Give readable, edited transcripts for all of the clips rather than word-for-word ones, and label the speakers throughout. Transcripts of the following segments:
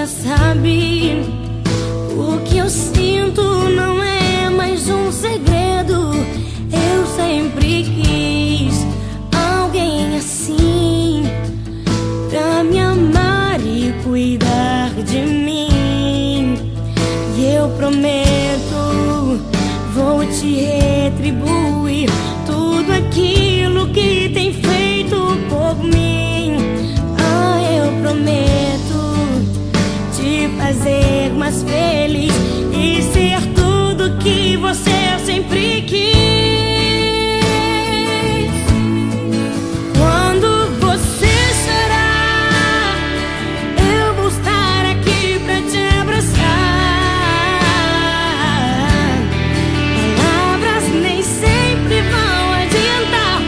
Speaker 1: sabe. O que eu sinto não é mais um segredo. Eu sempre quis alguém assim, pra me amar e cuidar de mim. E eu prometo, vou te retribuir tudo aquilo que tem feito por mim. Ah, eu prometo te fazer mais feliz e ser tudo que você sempre quis. Quando você chorar, eu vou estar aqui pra te abraçar. Palavras nem sempre vão adiantar,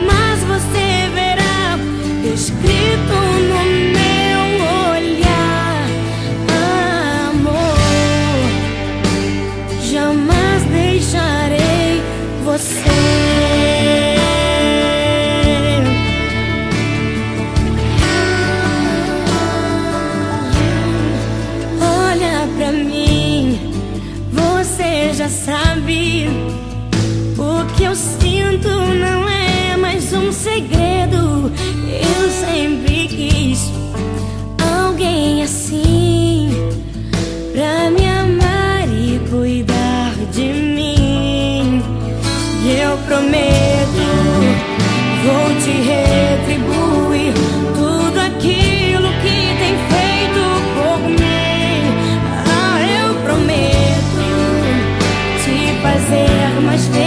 Speaker 1: mas você verá escrito no meu olhar: amor, jamais deixarei você. Olha pra mim, você já sabe. O que eu sinto não é mais um segredo. Eu sempre quis alguém assim, pra me amar e cuidar de mim. E eu prometo, vou te retribuir tudo aquilo que tem feito por mim. Ah, eu prometo te fazer mais feliz